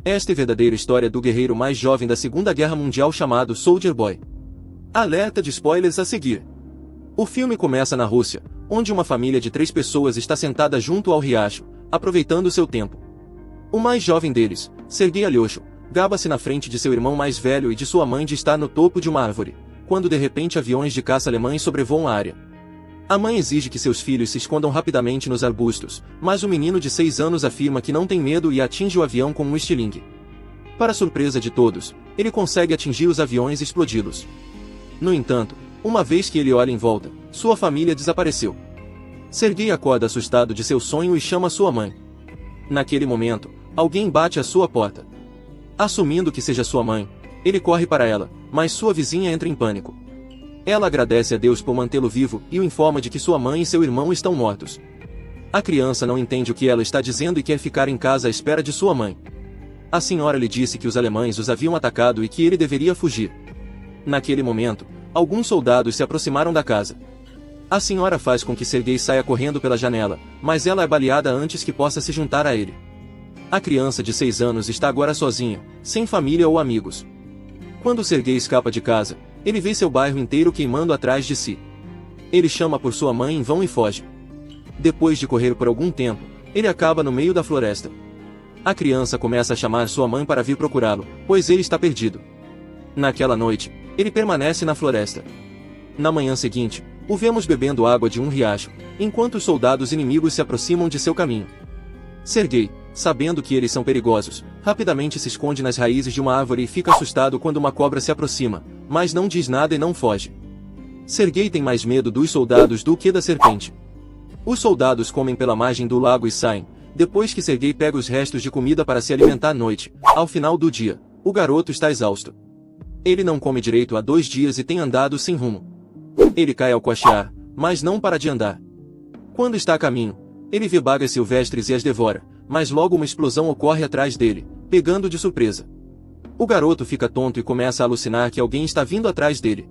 Esta é a verdadeira história do guerreiro mais jovem da Segunda Guerra Mundial chamado Soldier Boy. Alerta de spoilers a seguir. O filme começa na Rússia, onde uma família de 3 pessoas está sentada junto ao riacho, aproveitando seu tempo. O mais jovem deles, Sergei Alyoshin, gaba-se na frente de seu irmão mais velho e de sua mãe de estar no topo de uma árvore, quando de repente aviões de caça alemães sobrevoam a área. A mãe exige que seus filhos se escondam rapidamente nos arbustos, mas o menino de 6 anos afirma que não tem medo e atinge o avião com um estilingue. Para surpresa de todos, ele consegue atingir os aviões e explodi-los. No entanto, uma vez que ele olha em volta, sua família desapareceu. Sergei acorda assustado de seu sonho e chama sua mãe. Naquele momento, alguém bate à sua porta. Assumindo que seja sua mãe, ele corre para ela, mas sua vizinha entra em pânico. Ela agradece a Deus por mantê-lo vivo e o informa de que sua mãe e seu irmão estão mortos. A criança não entende o que ela está dizendo e quer ficar em casa à espera de sua mãe. A senhora lhe disse que os alemães os haviam atacado e que ele deveria fugir. Naquele momento, alguns soldados se aproximaram da casa. A senhora faz com que Sergei saia correndo pela janela, mas ela é baleada antes que possa se juntar a ele. A criança de 6 anos está agora sozinha, sem família ou amigos. Quando Sergei escapa de casa, ele vê seu bairro inteiro queimando atrás de si. Ele chama por sua mãe em vão e foge. Depois de correr por algum tempo, ele acaba no meio da floresta. A criança começa a chamar sua mãe para vir procurá-lo, pois ele está perdido. Naquela noite, ele permanece na floresta. Na manhã seguinte, o vemos bebendo água de um riacho, enquanto os soldados inimigos se aproximam de seu caminho. Sergei, sabendo que eles são perigosos, rapidamente se esconde nas raízes de uma árvore e fica assustado quando uma cobra se aproxima, mas não diz nada e não foge. Sergei tem mais medo dos soldados do que da serpente. Os soldados comem pela margem do lago e saem, depois que Sergei pega os restos de comida para se alimentar à noite. Ao final do dia, o garoto está exausto. Ele não come direito há 2 dias e tem andado sem rumo. Ele cai ao cochear, mas não para de andar. Quando está a caminho, ele vê bagas silvestres e as devora, mas logo uma explosão ocorre atrás dele, pegando de surpresa. O garoto fica tonto e começa a alucinar que alguém está vindo atrás dele.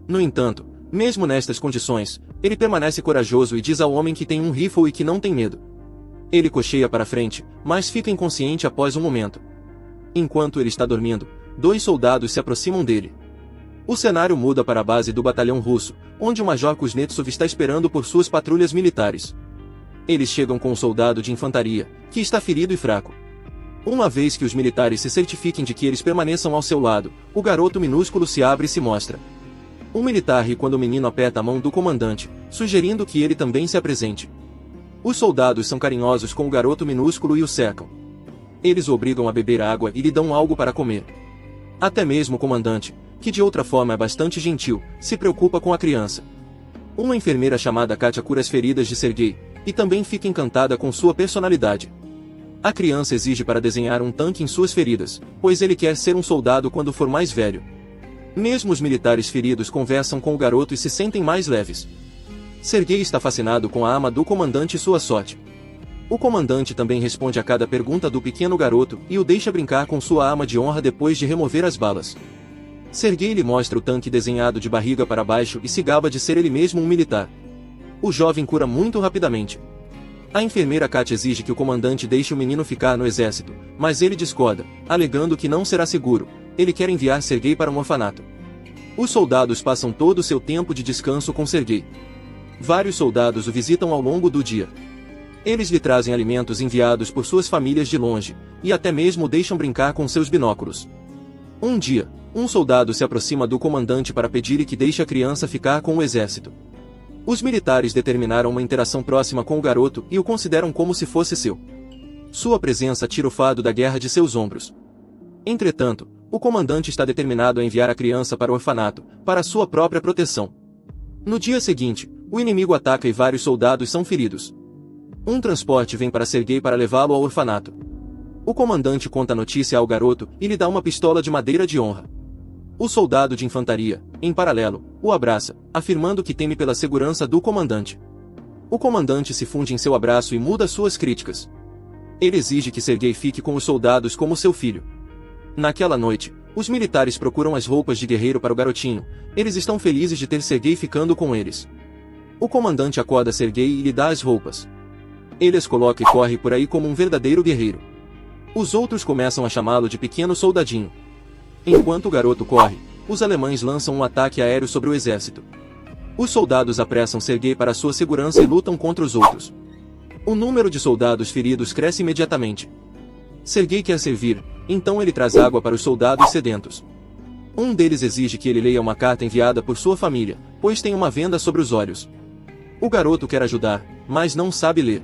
No entanto, mesmo nestas condições, ele permanece corajoso e diz ao homem que tem um rifle e que não tem medo. Ele cocheia para frente, mas fica inconsciente após um momento. Enquanto ele está dormindo, 2 soldados se aproximam dele. O cenário muda para a base do batalhão russo, onde o Major Kuznetsov está esperando por suas patrulhas militares. Eles chegam com um soldado de infantaria, que está ferido e fraco. Uma vez que os militares se certifiquem de que eles permaneçam ao seu lado, o garoto minúsculo se abre e se mostra. Um militar ri quando o menino aperta a mão do comandante, sugerindo que ele também se apresente. Os soldados são carinhosos com o garoto minúsculo e o cercam. Eles o obrigam a beber água e lhe dão algo para comer. Até mesmo o comandante, que de outra forma é bastante gentil, se preocupa com a criança. Uma enfermeira chamada Katia cura as feridas de Sergei, e também fica encantada com sua personalidade. A criança exige para desenhar um tanque em suas feridas, pois ele quer ser um soldado quando for mais velho. Mesmo os militares feridos conversam com o garoto e se sentem mais leves. Sergei está fascinado com a arma do comandante e sua sorte. O comandante também responde a cada pergunta do pequeno garoto e o deixa brincar com sua arma de honra depois de remover as balas. Sergei lhe mostra o tanque desenhado de barriga para baixo e se gaba de ser ele mesmo um militar. O jovem cura muito rapidamente. A enfermeira Katia exige que o comandante deixe o menino ficar no exército, mas ele discorda, alegando que não será seguro. Ele quer enviar Sergei para um orfanato. Os soldados passam todo o seu tempo de descanso com Sergei. Vários soldados o visitam ao longo do dia. Eles lhe trazem alimentos enviados por suas famílias de longe, e até mesmo o deixam brincar com seus binóculos. Um dia, um soldado se aproxima do comandante para pedir que deixe a criança ficar com o exército. Os militares determinaram uma interação próxima com o garoto e o consideram como se fosse seu. Sua presença tira o fardo da guerra de seus ombros. Entretanto, o comandante está determinado a enviar a criança para o orfanato, para sua própria proteção. No dia seguinte, o inimigo ataca e vários soldados são feridos. Um transporte vem para Sergei para levá-lo ao orfanato. O comandante conta a notícia ao garoto e lhe dá uma pistola de madeira de honra. O soldado de infantaria, em paralelo, o abraça, afirmando que teme pela segurança do comandante. O comandante se funde em seu abraço e muda suas críticas. Ele exige que Sergei fique com os soldados como seu filho. Naquela noite, os militares procuram as roupas de guerreiro para o garotinho. Eles estão felizes de ter Sergei ficando com eles. O comandante acorda Sergei e lhe dá as roupas. Ele as coloca e corre por aí como um verdadeiro guerreiro. Os outros começam a chamá-lo de pequeno soldadinho. Enquanto o garoto corre, os alemães lançam um ataque aéreo sobre o exército. Os soldados apressam Sergei para sua segurança e lutam contra os outros. O número de soldados feridos cresce imediatamente. Sergei quer servir, então ele traz água para os soldados sedentos. Um deles exige que ele leia uma carta enviada por sua família, pois tem uma venda sobre os olhos. O garoto quer ajudar, mas não sabe ler.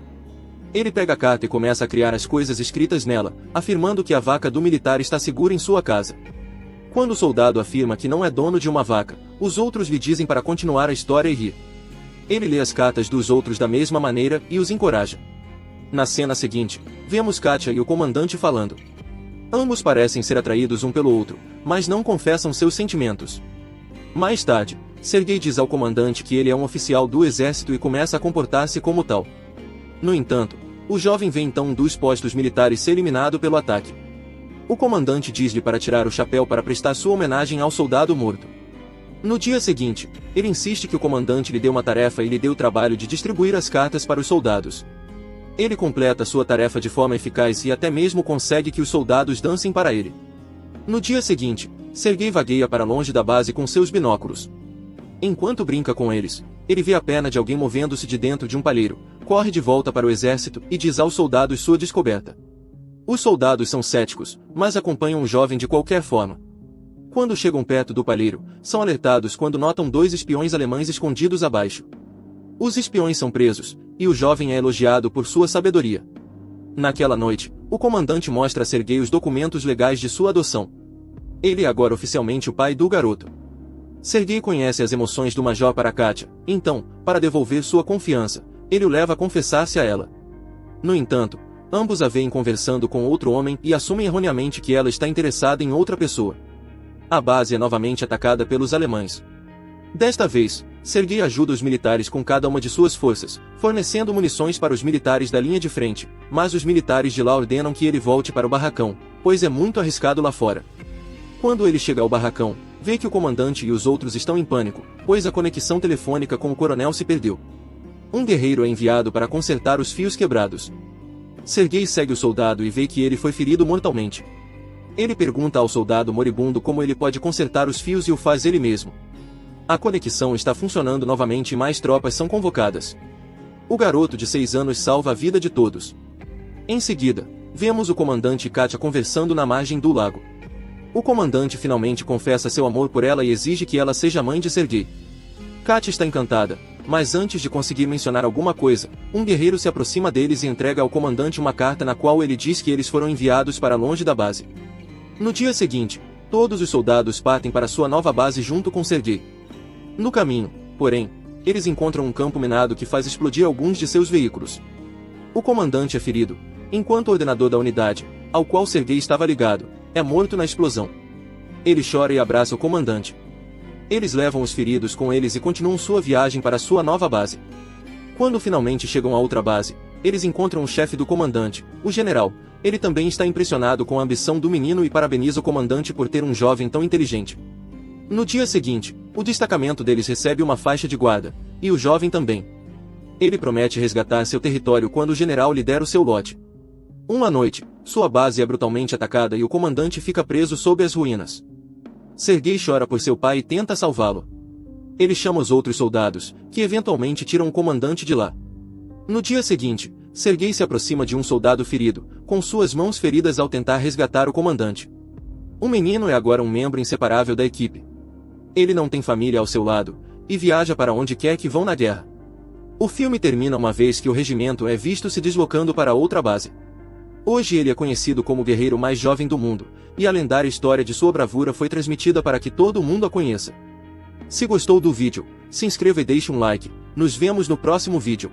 Ele pega a carta e começa a criar as coisas escritas nela, afirmando que a vaca do militar está segura em sua casa. Quando o soldado afirma que não é dono de uma vaca, os outros lhe dizem para continuar a história e rir. Ele lê as cartas dos outros da mesma maneira e os encoraja. Na cena seguinte, vemos Katia e o comandante falando. Ambos parecem ser atraídos um pelo outro, mas não confessam seus sentimentos. Mais tarde, Sergei diz ao comandante que ele é um oficial do exército e começa a comportar-se como tal. No entanto, o jovem vê então um dos postos militares ser eliminado pelo ataque. O comandante diz-lhe para tirar o chapéu para prestar sua homenagem ao soldado morto. No dia seguinte, ele insiste que o comandante lhe dê uma tarefa e lhe dê o trabalho de distribuir as cartas para os soldados. Ele completa sua tarefa de forma eficaz e até mesmo consegue que os soldados dancem para ele. No dia seguinte, Sergei vagueia para longe da base com seus binóculos. Enquanto brinca com eles, ele vê a perna de alguém movendo-se de dentro de um palheiro, corre de volta para o exército e diz aos soldados sua descoberta. Os soldados são céticos, mas acompanham o jovem de qualquer forma. Quando chegam perto do palheiro, são alertados quando notam 2 espiões alemães escondidos abaixo. Os espiões são presos, e o jovem é elogiado por sua sabedoria. Naquela noite, o comandante mostra a Sergei os documentos legais de sua adoção. Ele é agora oficialmente o pai do garoto. Sergei conhece as emoções do major para Katia, então, para devolver sua confiança, ele o leva a confessar-se a ela. No entanto, ambos a veem conversando com outro homem e assumem erroneamente que ela está interessada em outra pessoa. A base é novamente atacada pelos alemães. Desta vez, Sergei ajuda os militares com cada uma de suas forças, fornecendo munições para os militares da linha de frente, mas os militares de lá ordenam que ele volte para o barracão, pois é muito arriscado lá fora. Quando ele chega ao barracão, vê que o comandante e os outros estão em pânico, pois a conexão telefônica com o coronel se perdeu. Um guerreiro é enviado para consertar os fios quebrados. Sergei segue o soldado e vê que ele foi ferido mortalmente. Ele pergunta ao soldado moribundo como ele pode consertar os fios e o faz ele mesmo. A conexão está funcionando novamente e mais tropas são convocadas. O garoto de 6 anos salva a vida de todos. Em seguida, vemos o comandante e Katia conversando na margem do lago. O comandante finalmente confessa seu amor por ela e exige que ela seja mãe de Sergei. Katia está encantada, mas antes de conseguir mencionar alguma coisa, um guerreiro se aproxima deles e entrega ao comandante uma carta na qual ele diz que eles foram enviados para longe da base. No dia seguinte, todos os soldados partem para sua nova base junto com Sergei. No caminho, porém, eles encontram um campo minado que faz explodir alguns de seus veículos. O comandante é ferido, enquanto o ordenador da unidade, ao qual Sergei estava ligado, é morto na explosão. Ele chora e abraça o comandante. Eles levam os feridos com eles e continuam sua viagem para sua nova base. Quando finalmente chegam a outra base, eles encontram o chefe do comandante, o general. Ele também está impressionado com a ambição do menino e parabeniza o comandante por ter um jovem tão inteligente. No dia seguinte, o destacamento deles recebe uma faixa de guarda, e o jovem também. Ele promete resgatar seu território quando o general lhe der o seu lote. Uma noite, sua base é brutalmente atacada e o comandante fica preso sob as ruínas. Sergei chora por seu pai e tenta salvá-lo. Ele chama os outros soldados, que eventualmente tiram o comandante de lá. No dia seguinte, Sergei se aproxima de um soldado ferido, com suas mãos feridas ao tentar resgatar o comandante. O menino é agora um membro inseparável da equipe. Ele não tem família ao seu lado, e viaja para onde quer que vão na guerra. O filme termina uma vez que o regimento é visto se deslocando para outra base. Hoje ele é conhecido como o guerreiro mais jovem do mundo, e a lendária história de sua bravura foi transmitida para que todo mundo a conheça. Se gostou do vídeo, se inscreva e deixe um like. Nos vemos no próximo vídeo.